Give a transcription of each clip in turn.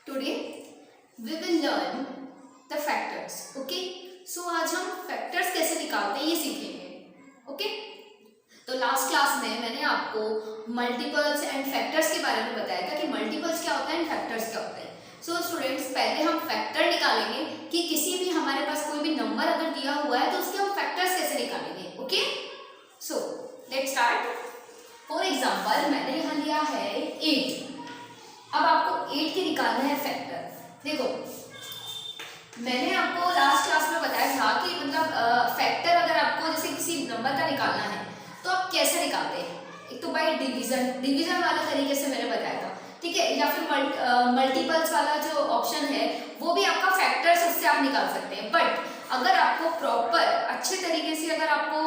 Today we will learn the factors. Okay? So आज हम factors कैसे निकालते हैं ये सीखेंगे. Okay? तो लास्ट क्लास में मैंने आपको मल्टीपल्स एंड फैक्टर्स के बारे में बताया था कि मल्टीपल्स क्या होता है एंड फैक्टर्स क्या होता है. सो स्टूडेंट्स, पहले हम फैक्टर निकालेंगे कि किसी भी हमारे पास कोई भी नंबर अगर दिया हुआ है तो उसके हम फैक्टर्स कैसे निकालेंगे. Okay, so let's start. For example मैंने यहाँ लिया है 8. अब आपको 8 के निकालना है फैक्टर. देखो, मैंने आपको लास्ट क्लास में बताया था कि मतलब फैक्टर अगर आपको जैसे किसी नंबर का निकालना है तो आप कैसे निकालते हैं. एक तो बाय डिवीजन वाला तरीके से मैंने बताया था, ठीक है, या फिर मल्टीपल्स वाला जो ऑप्शन है वो भी आपका फैक्टर्स उससे आप निकाल सकते हैं. बट अगर आपको प्रॉपर अच्छे तरीके से अगर आपको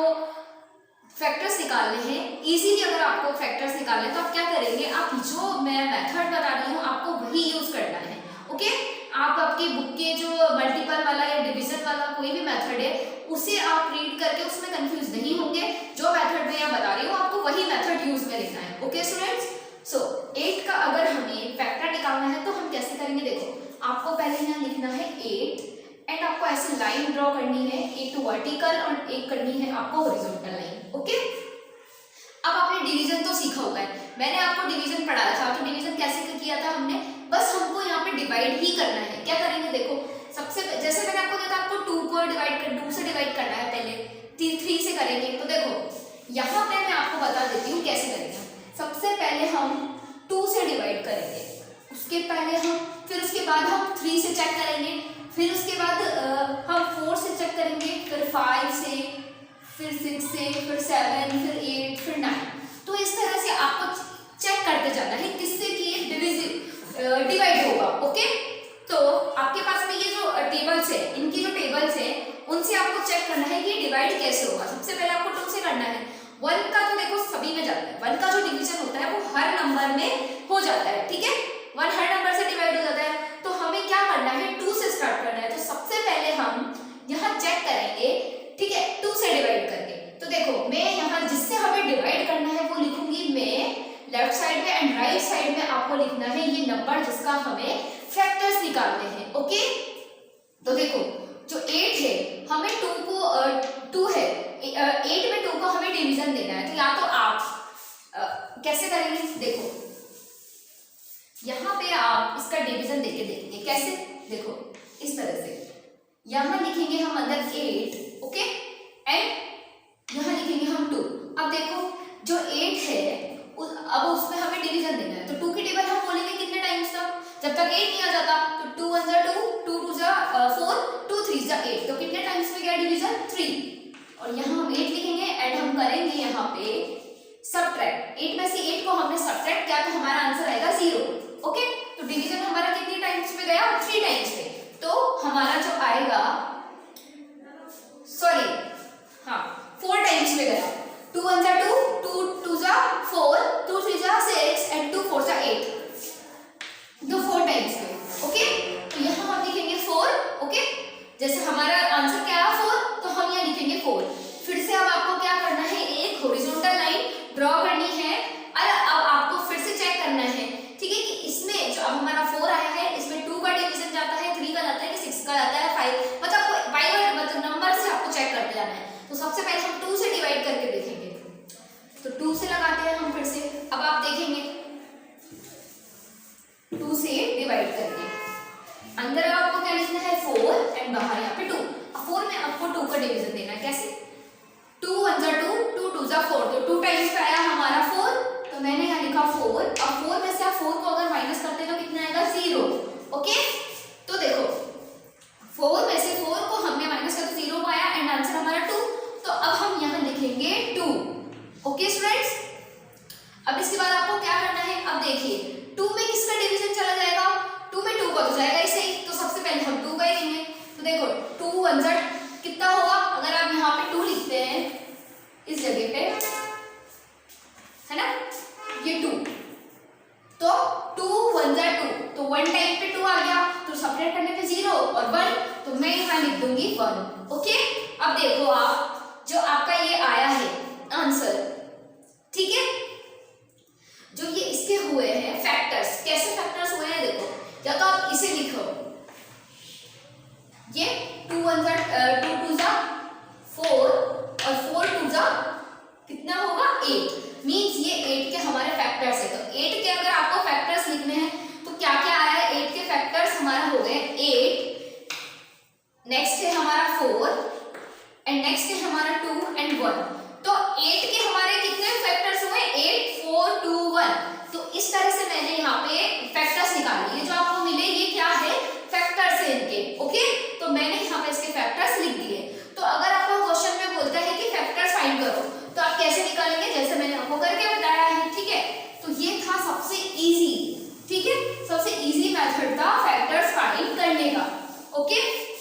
फैक्टर्स निकालने हैं, इजीली अगर आपको फैक्टर्स निकालने हैं तो आप क्या करेंगे, आप जो मैं मेथड बता रही हूँ आपको वही यूज करना है. ओके, आप आपकी बुक के जो मल्टीपल वाला या डिवीजन वाला कोई भी मेथड है उसे आप रीड करके उसमें कंफ्यूज नहीं होंगे. जो मेथड मैं यहाँ बता रही हूँ आपको वही मेथड यूज में लिखना है. ओके स्टूडेंट्स, सो 8 का अगर हमें फैक्टर निकालना है तो हम कैसे करेंगे. देखो, आपको पहले यहाँ लिखना है 8 एंड आपको ऐसे लाइन ड्रॉ करनी है, एक तो वर्टिकल और एक करनी है आपको हॉरिजॉन्टल लाइन. ओके, अब आपने डिवीजन तो सीखा होगा है, मैंने आपको डिवीजन पढ़ाया था. तो डिवीजन कैसे किया था हमने, बस हमको यहाँ पे डिवाइड ही करना है. क्या करेंगे, देखो सबसे जैसे मैंने आपको दिया था आपको 2 को डिवाइड कर 2 से डिवाइड करना है, पहले 3 से करेंगे. तो देखो यहाँ पे मैं आपको बता देती हूँ कैसे करेंगे. सबसे पहले हम 2 से डिवाइड करेंगे, उसके पहले हम फिर उसके बाद हम 3 से चेक करेंगे, फिर उसके बाद हम 4 से चेक करेंगे, फिर 5 से, फिर 6 से, फिर 7, फिर 8, फिर 9. तो इस तरह से आपको चेक करते जाना है किससे कि ये डिवाइड होगा. ओके, तो आपके पास में ये जो टेबल्स है, इनकी जो टेबल्स है उनसे आपको चेक करना है कि डिवाइड कैसे होगा. सबसे पहले आपको 2 से करना है. 1 का तो देखो सभी में जाता है, 1 का जो डिवीजन होता है वो हर नंबर में हो जाता है. ठीक है, 1 हर नंबर से डिवाइड हो जाता है. तो हमें क्या करना है, 2 से स्टार्ट करना है. तो सबसे पहले हम यहाँ चेक करेंगे, ठीक है, 2 से डिवाइड करके. तो देखो मैं यहाँ जिससे हमें डिवाइड करना है वो लिखूंगी मैं लेफ्ट साइड में एंड राइट साइड में आपको लिखना है ये नंबर जिसका हमें फैक्टर्स निकालने हैं. ओके, तो देखो जो 8 है हमें 2 है 8 में 2 को हमें डिवीजन देना है. तो या तो आप कैसे करेंगे, देखो यहाँ पे आप इसका डिवीजन देके देखेंगे. कैसे, देखो इस तरह से यहाँ लिखेंगे हम अंदर 8. ओके, एंड यहाँ लिखेंगे हम 2. अब देखो जो 8 है अब उसमें हमें डिवीजन देना है. तो 2 की टेबल हम बोलेंगे कितने टाइम्स तक, जब तक 8 नहीं आ जाता. तो 2 1 जा 2, 2 2 जा 4, 2 3 जा 8. तो कितने टाइम्स में गया डिवीजन, 3. और यहाँ हम 8 लिखेंगे एंड हम करेंगे यहाँ पे सबट्रैक्ट. 8 में से 8 को हमने सबट्रैक्ट किया तो हमारा आंसर आएगा 0. ओके, तो डिवीजन हमारा कितने टाइम्स में गया, 3 टाइम्स में. तो हमारा जो आएगा, सॉरी हाँ 4 टाइम्स में गया. 2 1 जा 2, 2 2 जा 4, 2 3 जा 6 एंड 2 4 जा 8. तो 4 टाइम्स में. ओके, तो यहाँ हम लिखेंगे 4. ओके, जैसे हमारा आंसर क्या है 4, तो हम यहाँ लिखेंगे 4. फिर से अब आपको क्या करना है, एक हॉरिजॉन्टल लाइन ड्रॉ करनी है. अब आपको फिर से चेक करना है, ठीक है, कि इसमें जो अब हमारा 4 आया है इसमें 2 का डिवीजन जाता है, 3 का जाता है, कि 6 का जाता है, 5, मतलब मतलब नंबर से आपको चेक करते जाना है. तो सबसे पहले हम 2 से डिवाइड करके देखेंगे. तो 2 से लगाते हैं हम फिर से. अब आप देखेंगे 2 से डिवाइड करके अंदर आपको क्या लिखना है 4 एंड बाहर यहाँ पे 2. अब 4 में आपको 2 का डिवीजन देना है. कैसे, 2 1 जा 2, 2 2 जा 4. तो 2 टाइम्स पे आया हमारा 4, तो मैंने यहाँ लिखा 4. अब 4 में से आप 4 को अगर माइनस करते हैं तो कितना आएगा 0. ओके, तो देखो 4 में से 4 को हमने माइनस कर तो 0 आया एंड आंसर हमारा 2. तो अब हम यहाँ लिखेंगे 2. ओके स्टूडेंट्स, अब इसके बाद आपको क्या करना है, अब देखिए 2 में किसका डिवीजन चला जाएगा, 2 में 2 का तो जाएगा ही सही. तो सबसे पहले हम 2 का ही लेंगे. तो देखो 2 1 जा कितना होगा, अगर आप यहाँ पे 2 लिखते हैं इस जगह पे, है ना, ये 2, तो 2 1 जा 2, तो 1 टाइम पे 2 आ गया. तो सबट्रैक्ट करने पे 0 और 1, तो मैं यहाँ लिख दूंगी 1. ओके, अब देखो आप जो आपका ये आया है आंसर, ठीक है, जो ये इसके हुए हैं फैक्टर्स, कैसे फैक्टर्स हुए हैं देखो, या तो आप इसे लिखो, ये 2 टू जा 4 और 4 टू जा कितना होगा 8, मींस ये 8 के हमारे फैक्टर्स है। तो 8 के अगर आपको फैक्टर्स लिखने हैं तो क्या क्या आया है, 8 के फैक्टर्स हमारा हो गए 8, नेक्स्ट है हमारा 4 एंड नेक्स्ट है हमारा 2 एंड 1। तो 8 के हमारे कितने फैक्टर्स हुए, 8 4 2 1। तो इस तरह से मैंने यहाँ पे फैक्टर्स निकाले, ये जो आपको मिले ये क्या है, फैक्टर्स है इनके। ओके, तो मैंने यहाँ पे इसके फैक्टर्स लिख दिए। तो अगर आपको क्वेश्चन में बोलता है कि फैक्टर्स फाइंड करो, तो आप कैसे निकालेंगे, जैसे मैंने आपको करके बताया है। ठीक है, तो ये था सबसे इजी, ठीक है, सबसे इजी मेथड था फैक्टर्स फाइंड करने का। ओके,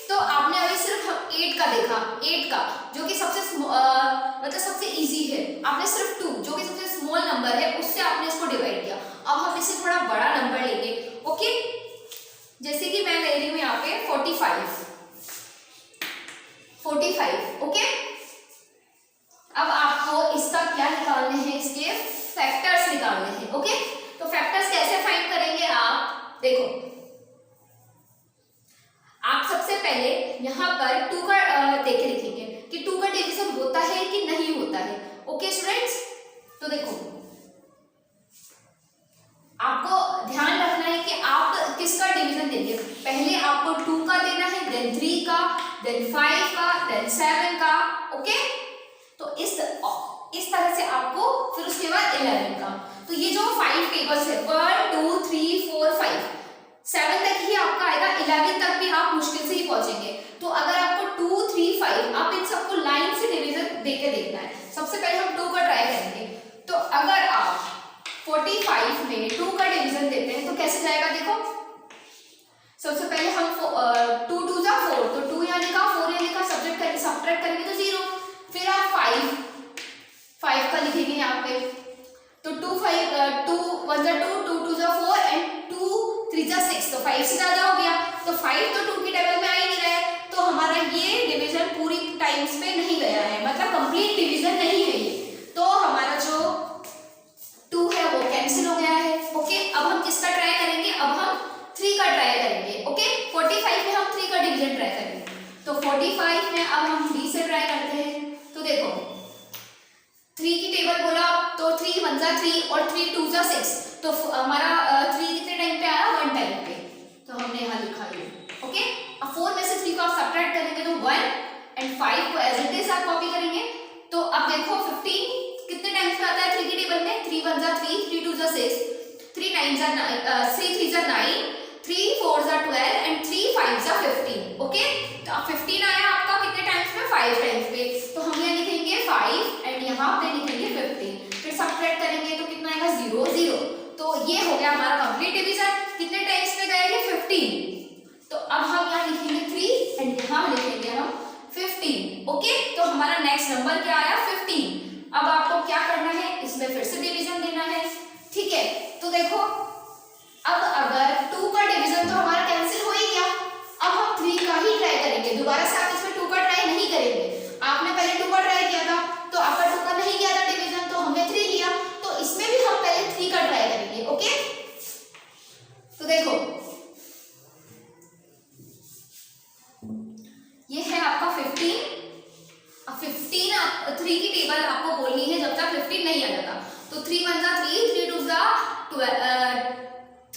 तो आपने अभी सिर्फ 8 का देखा, 8 का जो कि सबसे मतलब सबसे इजी है। आपने सिर्फ 2 जो कि सबसे स्मॉल नंबर है उससे आपने इसको डिवाइड किया। अब हम इसे थोड़ा बड़ा नंबर लेंगे। ओके, जैसे कि मैं ले रही हूँ यहाँ पे 45। ओके, अब आपको इसका क्या निकालने हैं, इसके फैक्टर्स निकालने हैं। ओके, तो फैक्टर्स कैसे फाइंड करेंगे आप देखो, आप सबसे पहले यहाँ पर 2 का देख के लिखेंगे कि 2 का डिवीजन होता है कि नहीं होता है। ओके स्टूडेंट्स, तो देखो आपको ध्यान रखना है कि आप किसका डिवीजन देंगे। पहले आपको 2 का देना है, देन 3 का, देन 5 का, देन 7 का। ओके, तो इस तरह से आपको, फिर उसके बाद 11 का। तो ये जो 5 टेबल्स है 1 2 3 4 5 7 तक ही आपका आएगा, 11 तक भी आप मुश्किल से ही पहुंचेंगे। तो अगर आपको 2 3 5 आप इन सबको लाइन से डिवीजन देके देखना है। सबसे पहले हम 2 का ट्राई करेंगे। तो अगर आप 45 में 2 का डिवीजन देते हैं तो कैसे जाएगा, देखो सबसे पहले हम 2 2 जा 4, तो 2 यहाँ लिखा 4 यहाँ लिखा, सब्ट्रैक्ट करेंगे तो 0। फिर आप 5 का लिखेंगे यहाँ पे, तो 2 1 जा 2 2 2 जा 4 एंड 2 3 जा 6, तो 5 से ज्यादा हो गया। तो 5 तो 2 की टेबल में आ ही नहीं रहा है, तो हमारा ये डिवीजन पूरी टाइम्स पे नहीं गया है, मतलब कंप्लीट डिवीजन नहीं है ये। तो हमारा जो 2 है वो कैंसिल हो गया है। ओके, अब हम किसका ट्राई करेंगे, अब हम 3 का ट्राई करेंगे। ओके, 45 में हम 3 का डिवीजन ट्राई करेंगे। तो 45 में अब हम 3 से ट्राई करते हैं। तो देखो 3 की टेबल बोला तो 3 1 जा 3 और 3 2 जा 6, तो हमारा 3 कितने टाइम पे आया, 1 टाइम पे, तो हमने यहाँ लिखा ये। ओके, अब 4 में से 3 को आप सब्ट्रैक्ट करेंगे तो 1 एंड 5 को एज इट इज आप कॉपी करेंगे। तो अब देखो 15 कितने टाइम्स पे आता है 3 की टेबल में, 3 1 जा 3 3 2 जा 6 3 9 जा 3 3 जा 9 3 4 जा 12 एंड 3 5 जा 15। ओके, तो अब 15 आया आपका कितने टाइम्स पे, 5 टाइम्स पे, तो हम यहाँ लिखेंगे 5 एंड यहाँ पे लिखेंगे 15। फिर सब्ट्रैक्ट करेंगे तो कितना आएगा 0 0। तो ये हो गया हमारा कंप्लीट डिवीजन। कितने टाइम्स पे गया ये, 15। तो अब हम यहाँ लिखेंगे 3 एंड यहाँ लिखेंगे हम 15। ओके, तो हमारा नेक्स्ट नंबर क्या आया, 15। अब आपको क्या करना है, इसमें फिर से डिवीजन देना है। ठीक है, तो देखो अब अगर 2 का डिवीजन तो हमारा कैंसिल हो ही गया, अब हम 3 का ही ट्राई करेंगे। दोबारा से आप इसमें 2 का ट्राई नहीं करेंगे। आपने पहले 2 का ट्राई किया था, तो आपका 2 का नहीं गया था डिवीजन, तो हमने 3 लिया, तो इसमें भी हम पहले 3 का ट्राई करेंगे। ओके, तो देखो ये है आपका 15। अब 15 3 की टेबल आपको बोलनी है जब तक 15 नहीं आ जाता। तो 3 1 जा 3 3 2 जा 12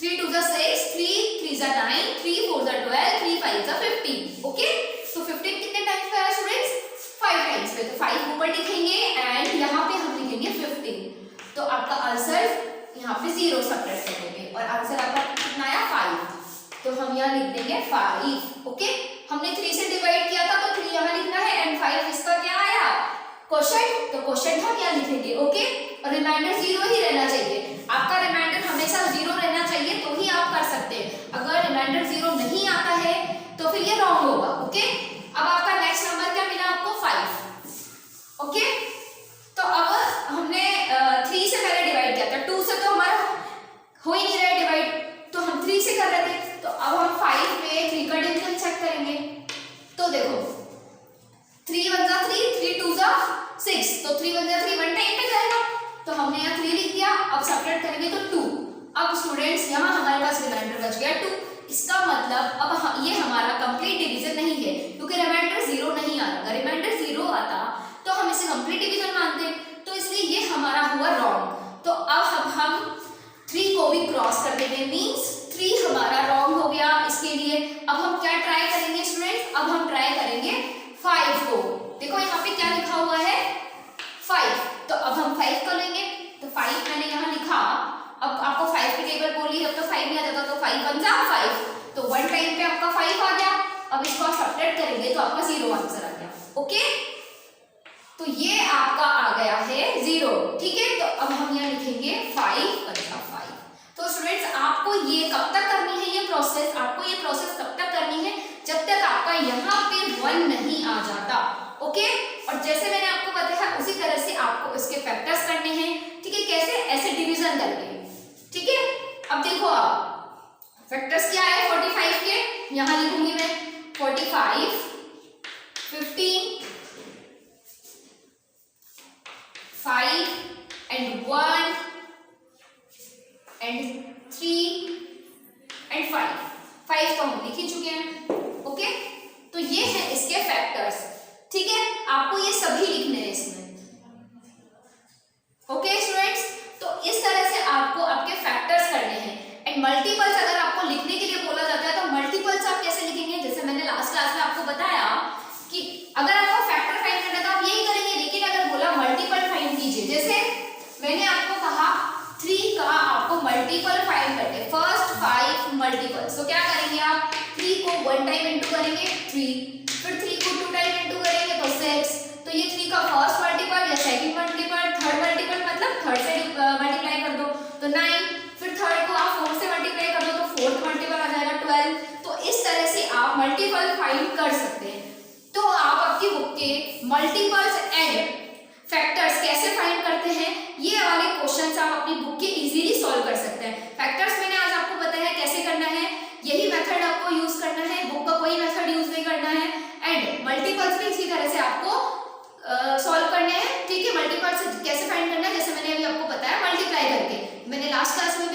3 2 जा 6 3 3 जा 9 3 4 जा 12 3 5 जा 15। ओके, तो 15 कितने टाइम्स पे आया स्टूडेंट्स, 5 टाइम्स पे। तो 5 ऊपर लिखेंगे एंड यहाँ पे हम लिखेंगे 15। तो आपका आंसर यहाँ पे 0 सब्ट्रैक्ट करेंगे और आंसर आपका कितना आया, 5। तो हम यहाँ लिख देंगे 5। ओके, हमने 3 से डिवाइड किया था तो 3 यहाँ लिखना है एंड 5 इसका क्या आया, क्वोशंट। तो क्वोशंट हम यहाँ लिखेंगे। ओके, और रिमाइंडर 0 ही रहना चाहिए। आपका रिमाइंडर हमेशा 0 रहना चाहिए, तो ही आप कर सकते हैं। अगर रिमाइंडर 0 नहीं आता है तो फिर ये रॉन्ग होगा। ओके, अब आपका नेक्स्ट नंबर क्या मिला आपको, 5। ओके, तो अब हमने 3 से पहले डिवाइड किया था, 2 से तो हमारा हो ही नहीं रहा है डिवाइड, तो हम 3 से कर रहे थे। तो अब हम 5 में 3 का डिवीजन चेक करेंगे। तो देखो 3 1 जा 3 3 2 जा 6, तो 3 1 जा 3 1 टाइम पे जाएगा, तो हमने यहाँ 3 लिख दिया। अब सब्ट्रैक्ट करेंगे तो 2। अब स्टूडेंट्स यहाँ हमारे पास रिमाइंडर बच गया 2, इसका मतलब अब ये हमारा कंप्लीट डिवीजन नहीं है, क्योंकि रिमाइंडर 0 नहीं आ रहा। अगर रिमाइंडर 0 आता तो हम इसे कंप्लीट डिवीजन मानते, तो इसलिए ये हमारा हुआ रॉन्ग। तो अब हम 3 को भी क्रॉस कर देंगे, मींस 3 हमारा रॉन्ग हो गया इसके लिए। अब हम क्या ट्राई करेंगे स्टूडेंट्स, अब हम ट्राई करेंगे 5 को। देखो यहाँ पे क्या लिखा हुआ है 5, तो अब हम 5 को लेंगे, तो 5 मैंने यहाँ लिखा। अब आपको 5 की टेबल बोली, अब तो 5 नहीं आ जाता, तो 5 1 जा 5, तो 1 टाइम पे आपका 5 आ गया। अब इसको आप सब्ट्रैक्ट करेंगे तो आपका 0 आंसर आ गया। ओके, तो ये आपका आ गया है 0, ठीक है। तो अब हम यहाँ लिखेंगे 5 बचा 5। तो स्टूडेंट्स आपको ये कब तक करनी है ये प्रोसेस, आपको ये प्रोसेस कब तक करनी है, जब तक आपका यहाँ पे 1 नहीं आ जाता। ओके, और जैसे मैंने आपको बताया उसी तरह से आपको इसके फैक्टर्स करने हैं, ठीक है। कैसे, ऐसे डिवीजन करके, ठीक है। अब देखो आप फैक्टर्स क्या है 45 के, यहाँ लिखूंगी मैं 45, 15, 5 and 1 and 3 and 5 तो हम लिख ही चुके हैं। ओके, तो ये है इसके फैक्टर्स, ठीक है। आपको ये सभी लिखने हैं इसमें। ओके स्टूडेंट्स, तो इस तरह से आपको आपके फैक्टर्स करने हैं। एंड मल्टीपल्स अगर आपको लिखने के लिए बोला जाता है तो मल्टीपल्स आप कैसे लिखेंगे, जैसे मैंने लास्ट क्लास में आपको बताया कि अगर आपको फैक्टर फाइंड करना है तो आप यही करेंगे, लेकिन अगर बोला मल्टीपल फाइंड कीजिए, जैसे मैंने आपको कहा 3 का आपको मल्टीपल फाइंड करते, फर्स्ट 5 मल्टीपल्स, तो क्या करेंगे आप 3 को 1 टाइम इंटू करेंगे 3, फिर 3 को 2 टाइम इंटू करेंगे तो 6, तो ये 3 का फर्स्ट मल्टीपल या सेकंड मल्टीपल, थर्ड मल्टीपल मतलब थर्ड से मल्टीप्लाई कर दो तो 9, फिर थर्ड को आप 4 से मल्टीप्लाई कर दो तो फोर्थ मल्टीपल आ जाएगा 12। तो इस तरह से आप मल्टीपल फाइंड कर सकते हैं। तो आप आपकी बुक के मल्टीपल्स एंड फैक्टर्स कैसे फाइंड करते हैं, ये वाले क्वेश्चंस आप अपनी बुक के इजीली सॉल्व कर सकते हैं। फैक्टर्स मैंने आज आपको बताया कैसे करना है, यही मेथड आपको यूज करना है, बुक का कोई मेथड यूज नहीं करना है। एंड मल्टीपल्स भी इसी तरह से आपको सॉल्व करने हैं, ठीक है। मल्टीपल्स कैसे फाइंड करना है, जैसे मैंने अभी आपको बताया मल्टीप्लाई करके, मैंने लास्ट क्लास में